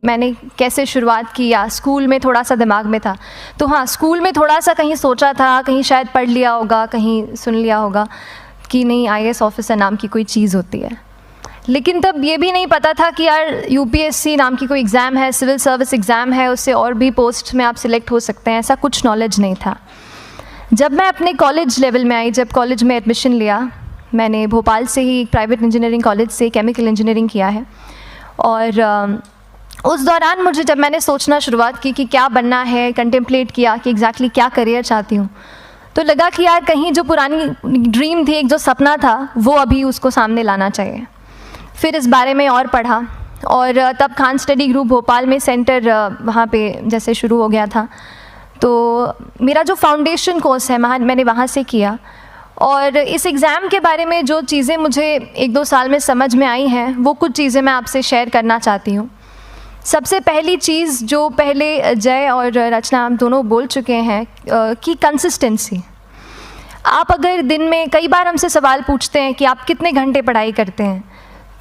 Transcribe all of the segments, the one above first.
मैंने कैसे शुरुआत की या स्कूल में थोड़ा सा दिमाग में था, तो हाँ, स्कूल में थोड़ा सा कहीं सोचा था, कहीं शायद पढ़ लिया होगा, कहीं सुन लिया होगा कि नहीं IAS ऑफिसर नाम की कोई चीज़ होती है। लेकिन तब ये भी नहीं पता था कि यार UPSC नाम की कोई एग्ज़ाम है, सिविल सर्विस एग्ज़ाम है, उससे और भी पोस्ट में आप सिलेक्ट हो सकते हैं, ऐसा कुछ नॉलेज नहीं था। जब मैं अपने कॉलेज लेवल में आई, जब कॉलेज में एडमिशन लिया, मैंने भोपाल से ही प्राइवेट इंजीनियरिंग कॉलेज से केमिकल इंजीनियरिंग किया है, और उस दौरान मुझे जब मैंने सोचना शुरुआत की कि क्या बनना है, कंटेम्पलेट किया कि एग्जैक्टली क्या करियर चाहती हूँ, तो लगा कि यार कहीं जो पुरानी ड्रीम थी, एक जो सपना था, वो अभी उसको सामने लाना चाहिए। फिर इस बारे में और पढ़ा, और तब खान स्टडी ग्रुप भोपाल में सेंटर वहाँ पे जैसे शुरू हो गया था, तो मेरा जो फाउंडेशन कोर्स है मैंने वहाँ से किया। और इस एग्ज़ाम के बारे में जो चीज़ें मुझे 1-2 साल में समझ में आई हैं, वो कुछ चीज़ें मैं आपसे शेयर करना चाहती हूँ। सबसे पहली चीज़ जो पहले जय और रचना हम दोनों बोल चुके हैं कि कंसिस्टेंसी। आप अगर दिन में, कई बार हमसे सवाल पूछते हैं कि आप कितने घंटे पढ़ाई करते हैं,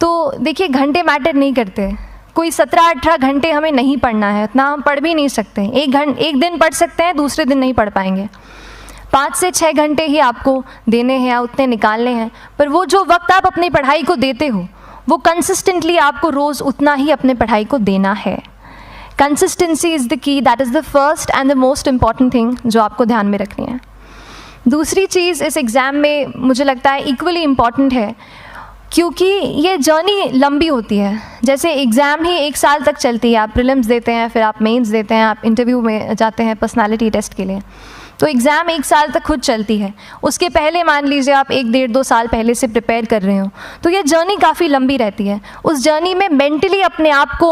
तो देखिए घंटे मैटर नहीं करते। कोई 17-18 घंटे हमें नहीं पढ़ना है, उतना हम पढ़ भी नहीं सकते। एक दिन पढ़ सकते हैं, दूसरे दिन नहीं पढ़ पाएंगे। 5 से 6 घंटे ही आपको देने हैं या उतने निकालने हैं, पर वो जो वक्त आप अपनी पढ़ाई को देते हो, वो कंसिस्टेंटली आपको रोज़ उतना ही अपने पढ़ाई को देना है। Consistency is the key, that is the first and the most important thing जो आपको ध्यान में रखनी है। दूसरी चीज़ इस एग्ज़ाम में मुझे लगता है इक्वली इम्पॉर्टेंट है, क्योंकि ये जर्नी लंबी होती है। जैसे एग्ज़ाम ही 1 साल तक चलती है, आप प्रीलिम्स देते हैं, फिर आप मेंस देते हैं, आप इंटरव्यू में जाते हैं पर्सनालिटी टेस्ट के लिए, तो एग्ज़ाम 1 साल तक खुद चलती है। उसके पहले मान लीजिए आप 1-1.5-2 साल पहले से प्रिपेयर कर रहे हो, तो ये जर्नी काफ़ी लंबी रहती है। उस जर्नी में मेंटली अपने आप को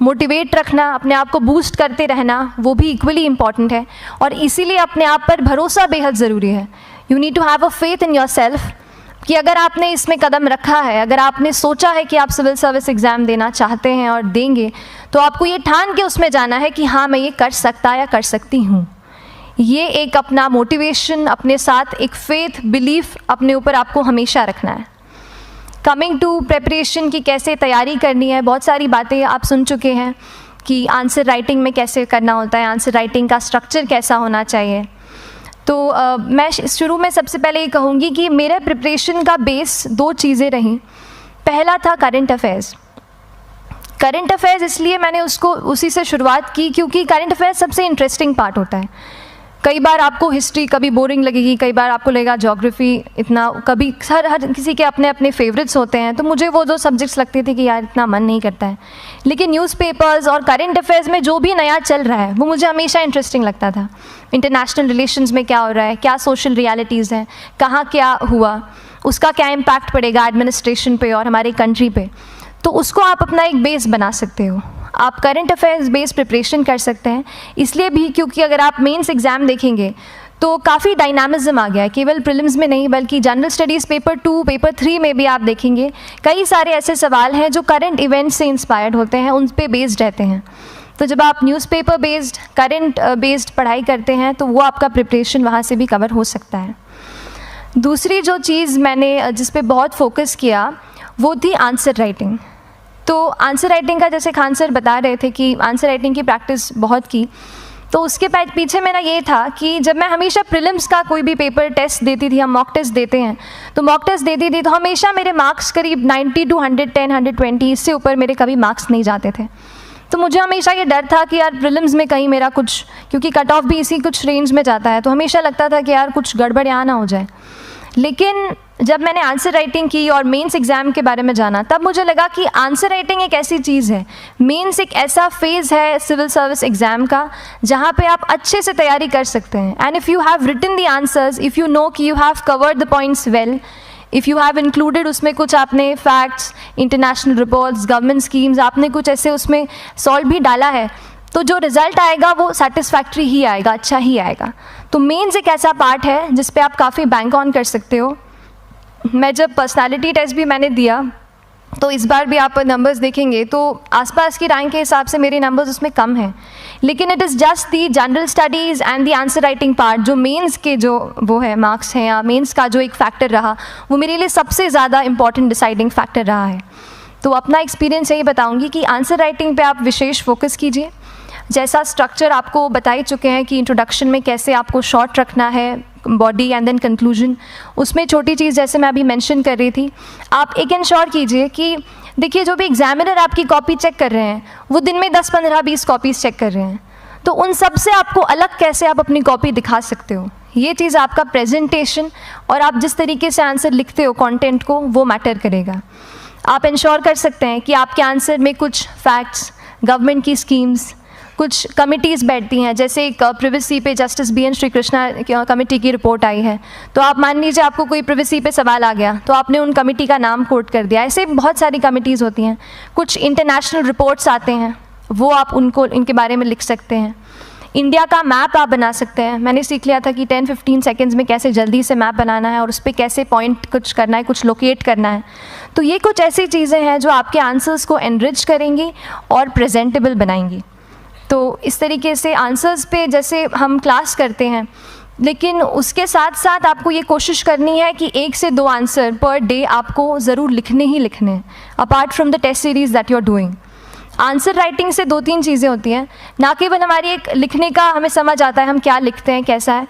मोटिवेट रखना, अपने आप को बूस्ट करते रहना, वो भी इक्वली इम्पॉर्टेंट है, और इसीलिए अपने आप पर भरोसा बेहद ज़रूरी है। You need to have a faith in yourself कि अगर आपने इसमें कदम रखा है, अगर आपने सोचा है कि आप सिविल सर्विस एग्ज़ाम देना चाहते हैं और देंगे, तो आपको ये ठान के उसमें जाना है कि हाँ, मैं ये कर सकता या कर सकती हूँ। ये एक अपना मोटिवेशन, अपने साथ एक फेथ, बिलीफ अपने ऊपर आपको हमेशा रखना है। कमिंग टू प्रेपरेशन की कैसे तैयारी करनी है, बहुत सारी बातें आप सुन चुके हैं कि आंसर राइटिंग में कैसे करना होता है, आंसर राइटिंग का स्ट्रक्चर कैसा होना चाहिए। तो मैं शुरू में सबसे पहले ये कहूँगी कि मेरे प्रिपरेशन का बेस 2 चीज़ें रहीं। पहला था करंट अफेयर्स। करंट अफेयर्स इसलिए मैंने उसी से शुरुआत की क्योंकि करंट अफेयर्स सबसे इंटरेस्टिंग पार्ट होता है। कई बार आपको हिस्ट्री कभी बोरिंग लगेगी, कई बार आपको लगेगा ज्योग्राफी इतना, कभी हर किसी के अपने अपने फेवरेट्स होते हैं। तो मुझे वो 2 सब्जेक्ट्स लगते थे कि यार इतना मन नहीं करता है, लेकिन न्यूज़पेपर्स और करंट अफेयर्स में जो भी नया चल रहा है वो मुझे हमेशा इंटरेस्टिंग लगता था। इंटरनेशनल रिलेशंस में क्या हो रहा है, क्या सोशल रियलिटीज़ हैं, कहाँ क्या हुआ, उसका क्या इम्पैक्ट पड़ेगा एडमिनिस्ट्रेशन पे और हमारी कंट्री पे, तो उसको आप अपना एक बेस बना सकते हो। आप करंट अफेयर्स बेस्ड प्रिपरेशन कर सकते हैं, इसलिए भी क्योंकि अगर आप मेंस एग्ज़ाम देखेंगे तो काफ़ी डायनामिज्म आ गया है, केवल प्रीलिम्स में नहीं बल्कि जनरल स्टडीज़ पेपर 2, पेपर 3 में भी आप देखेंगे कई सारे ऐसे सवाल हैं जो करंट इवेंट्स से इंस्पायर्ड होते हैं, उन पे बेस्ड रहते हैं। तो जब आप न्यूज़पेपर बेस्ड, करंट बेस्ड पढ़ाई करते हैं तो वो आपका प्रिपरेशन वहाँ से भी कवर हो सकता है। दूसरी जो चीज़ मैंने जिस पे बहुत फोकस किया वो थी आंसर राइटिंग। तो आंसर राइटिंग का, जैसे खान सर बता रहे थे कि आंसर राइटिंग की प्रैक्टिस बहुत की, तो उसके पीछे मेरा ये था कि जब मैं हमेशा प्रीलिम्स का कोई भी पेपर टेस्ट देती थी, हम मॉक टेस्ट देते हैं, तो मॉक टेस्ट देती थी तो हमेशा मेरे मार्क्स करीब 90 to 110, 120, इससे ऊपर मेरे कभी मार्क्स नहीं जाते थे। तो मुझे हमेशा ये डर था कि यार प्रीलिम्स में कहीं मेरा कुछ, क्योंकि कट ऑफ भी इसी कुछ रेंज में जाता है, तो हमेशा लगता था कि यार कुछ गड़बड़ यहाँ ना हो जाए। लेकिन जब मैंने आंसर राइटिंग की और मेंस एग्ज़ाम के बारे में जाना, तब मुझे लगा कि आंसर राइटिंग एक ऐसी चीज़ है, मेंस एक ऐसा फेज़ है सिविल सर्विस एग्ज़ाम का जहाँ पे आप अच्छे से तैयारी कर सकते हैं। And if you have written the answers, if you know कि you have covered the points well, if you have included उसमें कुछ आपने facts, international reports, government schemes, आपने कुछ ऐसे उसमें सॉल्व भी डाला है, तो जो रिज़ल्ट आएगा वो सेटिस्फैक्ट्री ही आएगा, अच्छा ही आएगा। तो मेंस एक ऐसा पार्ट है जिस पे आप काफ़ी बैंक ऑन कर सकते हो। मैं जब पर्सनालिटी टेस्ट भी मैंने दिया, तो इस बार भी आप नंबर्स देखेंगे तो आसपास की रैंक के हिसाब से मेरे नंबर्स उसमें कम हैं, लेकिन it is just the general studies and the answer writing part, जो मेंस के जो वो है मार्क्स हैं या मेंस का जो एक फैक्टर रहा, वो मेरे लिए सबसे ज़्यादा इंपॉर्टेंट डिसाइडिंग फैक्टर रहा है। तो अपना एक्सपीरियंस यही बताऊंगी कि आंसर राइटिंग पे आप विशेष फोकस कीजिए। जैसा स्ट्रक्चर आपको बता ही चुके हैं कि इंट्रोडक्शन में कैसे आपको शॉर्ट रखना है, बॉडी एंड देन कंक्लूजन, उसमें छोटी चीज़ जैसे मैं अभी मेंशन कर रही थी, आप एक इंश्योर कीजिए कि देखिए जो भी एग्जामिनर आपकी कॉपी चेक कर रहे हैं वो दिन में 10, 15, 20 कॉपीज़ चेक कर रहे हैं, तो उन सब से आपको अलग कैसे आप अपनी कॉपी दिखा सकते हो, ये चीज़ आपका प्रेजेंटेशन और आप जिस तरीके से आंसर लिखते हो कंटेंट को, वो मैटर करेगा। आप इंश्योर कर सकते हैं कि आपके आंसर में कुछ फैक्ट्स, गवर्नमेंट की स्कीम्स, कुछ कमिटीज़ बैठती हैं, जैसे एक प्रिवेसी पे justice BN Shri Krishna committee की रिपोर्ट आई है, तो आप मान लीजिए आपको कोई प्रिवेसी पे सवाल आ गया तो आपने उन कमेटी का नाम कोट कर दिया। ऐसे बहुत सारी कमिटीज़ होती हैं। कुछ इंटरनेशनल रिपोर्ट्स आते हैं, वो आप उनको इनके बारे में लिख सकते हैं। इंडिया का मैप आप बना सकते हैं। मैंने सीख लिया था कि 10-15 सेकेंड्स में कैसे जल्दी से मैप बनाना है और उस पर कैसे पॉइंट कुछ करना है, कुछ लोकेट करना है। तो ये कुछ ऐसी चीज़ें हैं जो आपके आंसर्स को एनरिच करेंगी और प्रेजेंटेबल बनाएंगी। तो इस तरीके से आंसर्स पे जैसे हम क्लास करते हैं, लेकिन उसके साथ साथ आपको ये कोशिश करनी है कि 1 से 2 आंसर पर डे आपको ज़रूर लिखने ही लिखने हैं, apart from the test series that you are doing. Answer writing से 2-3 चीज़ें होती हैं, ना केवल हमारी एक लिखने का हमें समझ आता है हम क्या लिखते हैं कैसा है,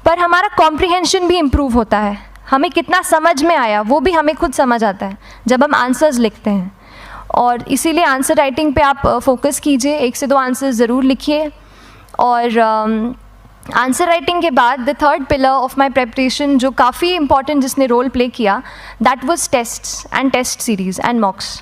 पर हमारा कॉम्प्रिहेंशन भी इम्प्रूव होता है। हमें कितना समझ में आया वो भी हमें खुद समझ आता है जब हम आंसर्स लिखते हैं। और इसीलिए आंसर राइटिंग पे आप फोकस कीजिए, 1 से 2 आंसर ज़रूर लिखिए। और आंसर राइटिंग के बाद the third pillar of my preparation जो काफ़ी इंपॉर्टेंट जिसने रोल प्ले किया, that was tests and test series and mocks.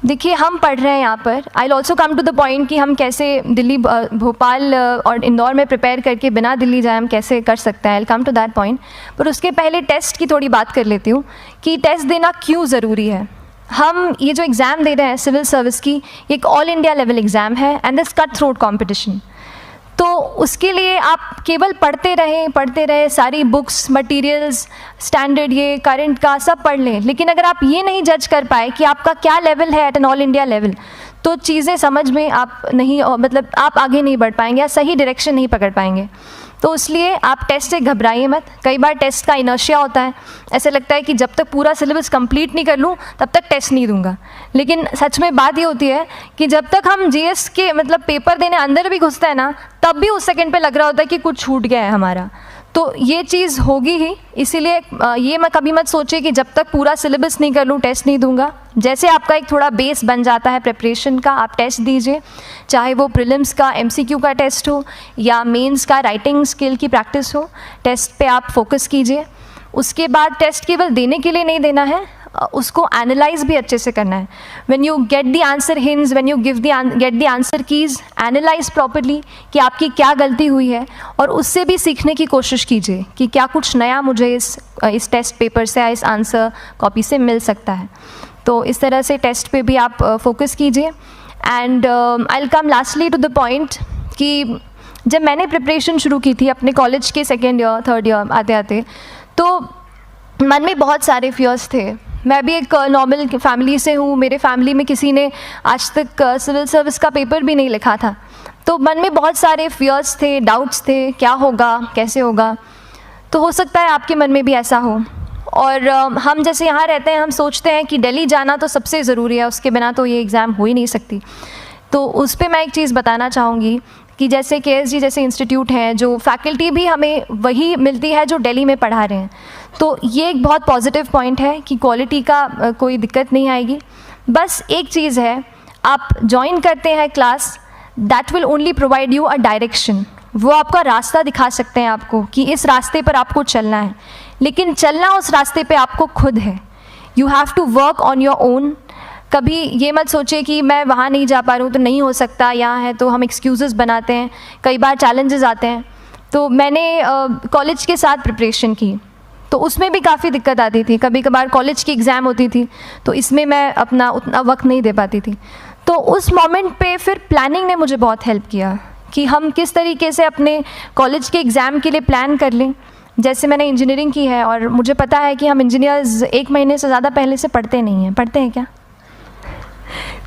देखिए हम पढ़ रहे हैं यहाँ पर, I will also come to the point कि हम कैसे दिल्ली, भोपाल और इंदौर में प्रिपेयर करके बिना दिल्ली जाए हम कैसे कर सकते हैं, I will come to that point. पर उसके पहले टेस्ट की थोड़ी बात कर लेती हूँ कि टेस्ट देना क्यों ज़रूरी है। हम ये जो एग्ज़ाम दे रहे हैं सिविल सर्विस की, ये एक ऑल इंडिया लेवल एग्ज़ाम है and this cut throat competition. तो उसके लिए आप केवल पढ़ते रहें, सारी बुक्स, मटेरियल्स, स्टैंडर्ड ये करंट का सब पढ़ लें, लेकिन अगर आप ये नहीं जज कर पाए कि आपका क्या लेवल है at an all India level, तो चीज़ें समझ में आप नहीं, मतलब आप आगे नहीं बढ़ पाएंगे या सही डायरेक्शन नहीं पकड़ पाएंगे। तो इसलिए आप टेस्ट से घबराइए मत। कई बार टेस्ट का इनर्शिया होता है, ऐसे लगता है कि जब तक पूरा सिलेबस कंप्लीट नहीं कर लूँ तब तक टेस्ट नहीं दूंगा, लेकिन सच में बात ये होती है कि जब तक हम GS के मतलब पेपर देने अंदर भी घुसते हैं ना, तब भी उस सेकंड पे लग रहा होता है कि कुछ छूट गया है हमारा। तो ये चीज़ होगी ही, इसीलिए ये मैं कभी मत सोचिए कि जब तक पूरा सिलेबस नहीं कर लूँ टेस्ट नहीं दूंगा। जैसे आपका एक थोड़ा बेस बन जाता है प्रिपरेशन का, आप टेस्ट दीजिए, चाहे वो प्रीलिम्स का MCQ का टेस्ट हो या मेंस का राइटिंग स्किल की प्रैक्टिस हो, टेस्ट पे आप फोकस कीजिए। उसके बाद टेस्ट केवल देने के लिए नहीं देना है, उसको एनालाइज भी अच्छे से करना है। When you get the answer hints, when you get the answer keys, analyse properly कि आपकी क्या गलती हुई है और उससे भी सीखने की कोशिश कीजिए कि क्या कुछ नया मुझे इस टेस्ट पेपर से या इस आंसर कॉपी से मिल सकता है। तो इस तरह से टेस्ट पे भी आप फोकस कीजिए। And I will come lastly to the point कि जब मैंने प्रिपरेशन शुरू की थी अपने कॉलेज के 2nd ईयर 3rd ईयर आते आते, तो मन में बहुत सारे फियर्स थे। मैं भी एक नॉर्मल फैमिली से हूँ, मेरे फैमिली में किसी ने आज तक सिविल सर्विस का पेपर भी नहीं लिखा था, तो मन में बहुत सारे फियर्स थे, डाउट्स थे, क्या होगा, कैसे होगा। तो हो सकता है आपके मन में भी ऐसा हो। और हम जैसे यहाँ रहते हैं, हम सोचते हैं कि दिल्ली जाना तो सबसे ज़रूरी है, उसके बिना तो ये एग्ज़ाम हो ही नहीं सकती। तो उस पर मैं एक चीज़ बताना चाहूँगी कि जैसे KSG जैसे इंस्टीट्यूट हैं, जो फैकल्टी भी हमें वही मिलती है जो दिल्ली में पढ़ा रहे हैं, तो ये एक बहुत पॉजिटिव पॉइंट है कि क्वालिटी का कोई दिक्कत नहीं आएगी। बस एक चीज़ है, आप ज्वाइन करते हैं class, that will only provide you a direction. वो आपका रास्ता दिखा सकते हैं आपको कि इस रास्ते पर आपको चलना है, लेकिन चलना उस रास्ते पे आपको खुद है। You have to work on your own. कभी ये मत सोचिए कि मैं वहाँ नहीं जा पा रहा हूँ तो नहीं हो सकता, यहाँ है, तो हम एक्सक्यूज़ेस बनाते हैं। कई बार चैलेंजेस आते हैं। तो मैंने कॉलेज के साथ प्रिपरेशन की, तो उसमें भी काफ़ी दिक्कत आती थी। कभी कभार कॉलेज की एग्ज़ाम होती थी तो इसमें मैं अपना उतना वक्त नहीं दे पाती थी। तो उस मोमेंट पे फिर प्लानिंग ने मुझे बहुत हेल्प किया कि हम किस तरीके से अपने कॉलेज के एग्ज़ाम के लिए प्लान कर लें। जैसे मैंने इंजीनियरिंग की है और मुझे पता है कि हम इंजीनियर्स 1 महीने से ज़्यादा पहले से पढ़ते नहीं हैं। पढ़ते हैं क्या?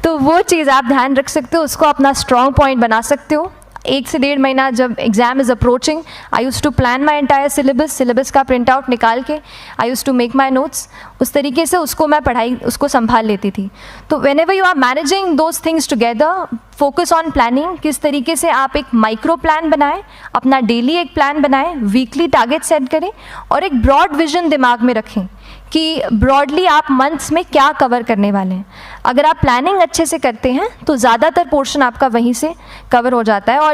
तो वो चीज़ आप ध्यान रख सकते हो, उसको अपना स्ट्रॉन्ग पॉइंट बना सकते हो। 1 से 1.5 महीना जब exam is approaching, I use to plan my entire syllabus का प्रिंट आउट निकाल के I use to make my notes, उस तरीके से उसको मैं उसको संभाल लेती थी। तो whenever you are managing those things together, focus on planning, किस तरीके से आप एक माइक्रो प्लान बनाएं, अपना डेली एक प्लान बनाएं, वीकली टारगेट सेट करें और एक ब्रॉड विजन दिमाग में रखें कि ब्रॉडली आप मंथ्स में क्या कवर करने वाले हैं। अगर आप प्लानिंग अच्छे से करते हैं तो ज़्यादातर पोर्शन आपका वहीं से कवर हो जाता है। और